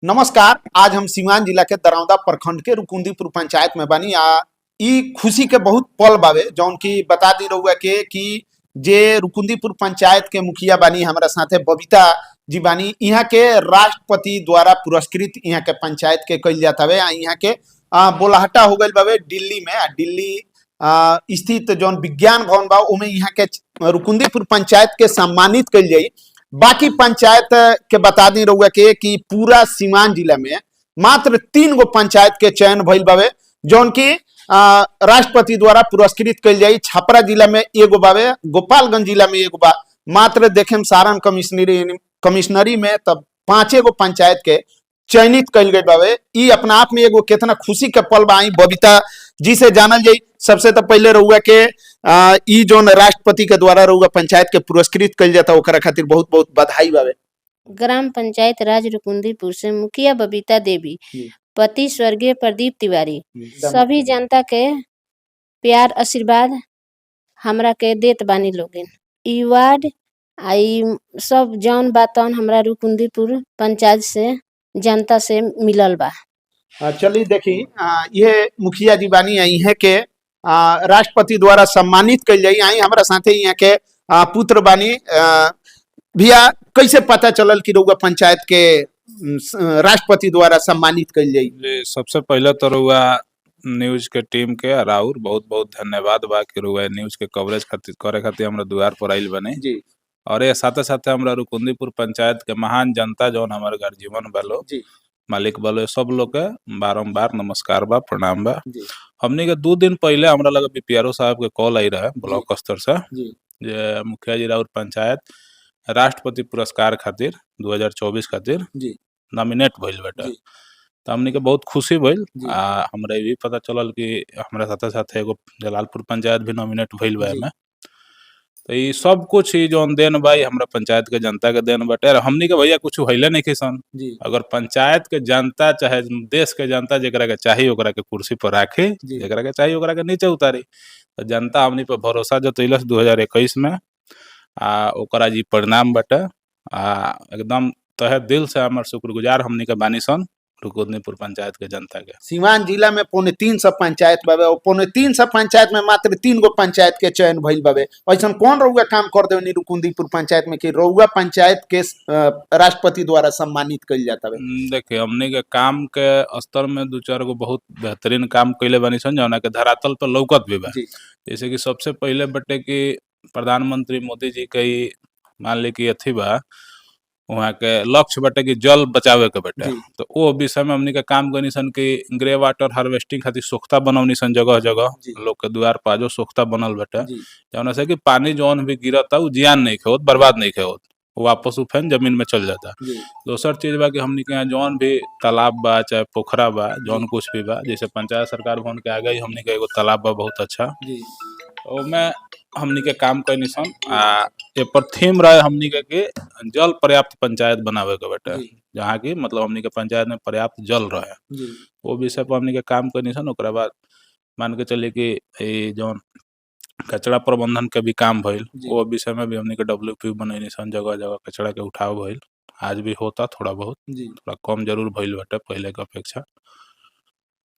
नमस्कार। आज हम सीवान जिला के दरौदा प्रखंड के रुकुंदीपुर पंचायत में बानी। ई खुशी के बहुत पल बावे जौन की बता दी रहुआ के कि जे रुकुंदीपुर पंचायत के मुखिया बानी हमारा साथे बबीता जी बानी। यहाँ के राष्ट्रपति द्वारा पुरस्कृत यहाँ के पंचायत के कइल जात हवे। यहाँ के बोलाहटा हो गइल बावे दिल्ली में। दिल्ली स्थित जौन विज्ञान भवन बा ओमे यहाँ के रुकुंदीपुर पंचायत के सम्मानित कइल जाई। बाकी पंचायत के बता दी रहुआ के कि पूरा सीवान जिला में मात्र 3 गो पंचायत के चयन भइल बावे जौन की राष्ट्रपति द्वारा पुरस्कृत कइल जाई। छपरा जिला में एगो बावे, गोपालगंज जिला में एगो बा। मात्र देखेम सारण कमिश्नरी में तब 5 गो पंचायत के चयनित कइल गइल बावे। ई अपना आप में एगो कितना खुशी के पल बा। बबीता जी से जानल जाई। सबसे तो पहले रहुआ के ई जोन राष्ट्रपति के द्वारा रहुआ पंचायत के पुरस्कृत कइल जाता ओकरा खातिर बहुत बहुत बधाई बावे। ग्राम पंचायत राज रुकुंदीपुर से मुखिया बबीता देवी, पति स्वर्गीय प्रदीप तिवारी, सभी जनता के प्यार आशीर्वाद हमरा के देत बानी लोगिन। ई वार्ड आई सब जौन बातन हमरा रुकुंदीपुर पंचायत से जनता से मिलल बा। चलिए देखी ये मुखिया जी बानी यहाँ के राष्ट्रपति द्वारा सम्मानित कइल जाई। आई हमारा साथे यहाँ के पुत्र बानी। भैया कैसे पता चलल कि रउआ पंचायत के राष्ट्रपति द्वारा सम्मानित कइल जाई? सबसे पहले तो रउआ न्यूज के टीम के राउर बहुत बहुत धन्यवाद बा कि रउआ न्यूज के कवरेज खातिर करे खातिर हमरा द्वार पर आइल बने जी। और ये साथे साथे हमरा रुकुंदीपुर पंचायत के महान जनता जौन हमारे गर्जीवन बालो जी, मालिक बालो सब लोग के बारंबार नमस्कार बा, प्रणाम बा। जी, हमनी के 2 दिन पहले हमरा लगे बीपीआरओ साहब के कॉल आई रहा ब्लॉक स्तर से जी, जे मुखिया जी राउर पंचायत राष्ट्रपति पुरस्कार खातिर 2024 खातिर जी, नॉमिनेट भइल बाटे। जी, तो हमनी के बहुत खुशी भइल। जी, हमरा ये भी पता चलल कि हमरा साथे साथे एगो जलालपुर पंचायत भी नॉमिनेट भइल बा जी। एमे। तो ये सब कुछ ही जौन देन बा ई हमरा पंचायत के जनता के देन बाटे। और हमनी के भैया कुछ हइले नहीं सन। जी, अगर पंचायत के जनता चाहे देश के जनता जेकरा के चाही ओकरा के कुर्सी पर राखे, जी। जेकरा के चाही ओकरा के नीचे उतारी। तो जनता हमनी पर भरोसा जतैलस 2021 में ओकरा जी परिणाम बाटे। एकदम तहे दिल से हमर शुक्रगुजार हमनी के बानी सन रुकुंदीपुर पंचायत के जनता के। सीवान जिला में 350 पंचायत बावे और 350 पंचायत में मात्र 3 गो पंचायत के चयन भइल बावे। ऐसन कौन रउआ काम कर देवनी रुकुंदीपुर पंचायत में कि रउआ पंचायत के राष्ट्रपति द्वारा सम्मानित कइल जाता है? देखिए हमनी के काम के स्तर में 2-4 गो बहुत बेहतरीन काम कइले बानी सन जौना के धरातल पर लौकत भी बा। जैसे कि सबसे पहले बटे कि प्रधानमंत्री मोदी जी के मान ली कि अथी बा वहाँ के लक्ष्य बटे कि जल बचावे के बटे। तो वो विषय में हमनी के काम करनी सन कि ग्रे वाटर हार्वेस्टिंग खातिर सोख्ता बनौनी सन जगह जगह लोग के द्वार पर जो सोख्ता बनल बटे जौना से कि पानी जौन भी गिरता उ जियान नहीं होत, बर्बाद नहीं होत, वो वापस उफेन जमीन में चल जाता। दोसर चीज बा कि हमनी के यहाँ जौन भी तालाब बा चाहे पोखरा बा जौन कुछ भी बा, जैसे पंचायत सरकार भवन के आगे ही हमनी के एगो तालाब बा बहुत अच्छा, ओमे हमनी के काम करनी सन। ये पर थीम रहे हमनी के जल पर्याप्त पंचायत बनावे के बेटे, जहाँ की मतलब हमनी के पंचायत में पर्याप्त जल रहे, वो विषय पर हमनी के काम करनी सन। ओकरा बाद मान के चलिए कि जौन कचरा प्रबंधन के भी काम भइल, वो विषय में भी हमनी के WPU बनैनी सन। जगह जगह कचरा के उठाव भइल, आज भी होता थोड़ा बहुत, थोड़ा कम जरूर भइल बाटे पहले के अपेक्षा।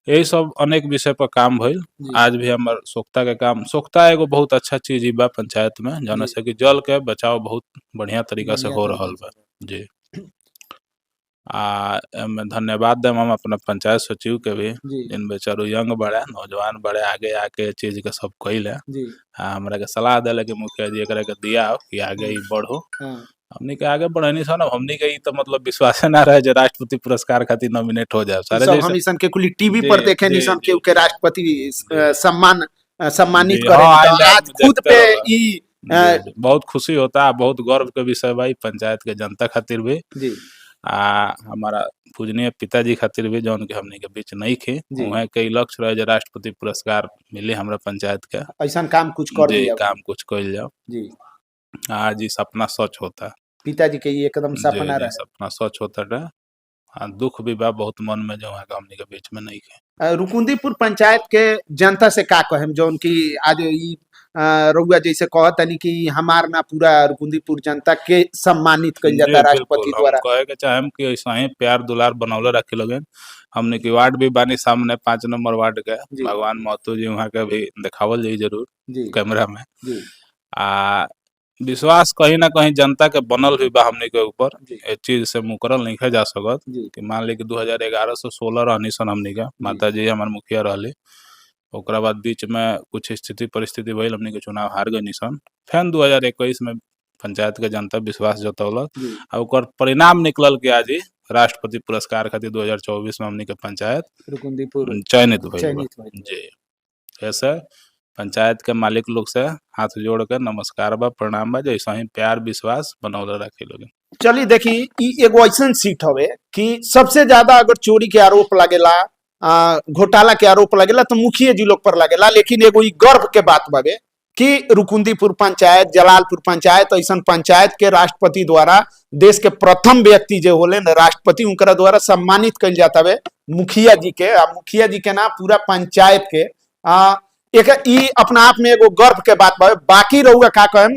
यही सब अनेक विषय पर काम भइल। आज भी हमार सोख्ता के काम, सोख्ता एगो बहुत अच्छा चीज बा पंचायत में जौना से कि जल के बचाव बहुत बढ़िया तरीका से हो रहल बा जी। मैं धन्यवाद देम हम अपना पंचायत सचिव के भी, जिन बेचारू यंग बड़े नौजवान बड़े आगे आके चीज के सब कइले। हमरा के सलाह देले कि मुखिया जी एकरा के दिया कि आगे ही बढ़ो। हमनी के आगे बढ़नी सन। हमनी के तो मतलब विश्वास ना रहे जे राष्ट्रपति पुरस्कार खातिर नॉमिनेट हो जाए। सारे जैसे हम सन के कुल टीवी पर देखे निसन के राष्ट्रपति सम्मानित करे। आज खुद पे ई बहुत खुशी होता, बहुत गर्व के विषय बा पंचायत के जनता खातिर भी, हमारा पूजनीय पिताजी खातिर भी जौन के हमनी के बीच नहीं खे। वहाँ कई लक्ष्य रहे जे राष्ट्रपति पुरस्कार मिले हमरा पंचायत के। ऐसा काम कुछ कर दिया, काम कुछ कइल जाओ जी। आज ही सपना सच होता, पिताजी के एकदम सपना रहे, सपना सच होता रहे। दुख भी बा बहुत मन में जो है हमनी के बीच में नहीं है। रुकुंदीपुर पंचायत के जनता से का कहेम जौन की आज रउआ जैसे कहतनी कि हमार ना पूरा रुकुंदीपुर जनता के सम्मानित कइल जाता जी राष्ट्रपति बिल्कुल, हम द्वारा। कहे के चाहेम कि ऐसा ही प्यार दुलार बनौले रखे लगे। हमने की वार्ड भी बानी सामने 5 नंबर वार्ड के, जी। भगवान महतो जी वहाँ के भी देखावल जाई जरूर जी कैमरा में। जी आ विश्वास कहीं ना कहीं जनता के बनल भी बा हमने के ऊपर, जी ए चीज से मुकरल नहीं जा सकत जी कि मान ली कि 2011 से 16 रहनी सन हमने के, माता जी हमार मुखिया रहली, ओकरा बाद बीच में कुछ स्थिति परिस्थिति भइल, हमने के चुनाव हार गई सन, फिर 2021 में पंचायत के जनता विश्वास जतौलक जी आ ओकर परिणाम निकलल कि आज ही राष्ट्रपति पुरस्कार खातिर 2024 में हमने के पंचायत रुकुंदीपुर चयनित भइल बा। चयनित भइल बा। जी, ऐसे पंचायत के मालिक लोग से हाथ जोड़ कर नमस्कार बा, प्रणाम बा, जैसा ही प्यार विश्वास बनौले रखे लोग। चलिए देखी ई एगो ऐसन सीट हवे कि सबसे ज्यादा अगर चोरी के आरोप लगेला, घोटाला के आरोप लगेला तो मुखिया जी लोग पर लगेला, लेकिन एगो ई गर्व के बात बावे कि रुकुंदीपुर पंचायत, जलालपुर पंचायत ऐसन पंचायत के राष्ट्रपति द्वारा, देश के प्रथम व्यक्ति जो होले न राष्ट्रपति, उनकरा द्वारा सम्मानित कइल जाता है मुखिया जी के। मुखिया जी के ना पूरा पंचायत के एक ई अपना आप में एगो गर्व के बात बा। बाकी रहुआ का कहम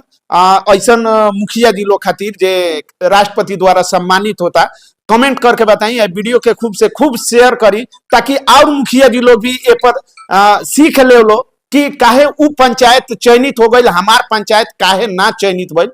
ऐसन मुखिया जी लोग खातिर जे राष्ट्रपति द्वारा सम्मानित होता, कमेंट करके बताई, वीडियो के खूब से खूब शेयर करी ताकि और मुखिया जी लोग भी ए पर सीख ले लो कि काहे उ पंचायत चयनित हो गई, हमार पंचायत काहे ना चयनित भइल।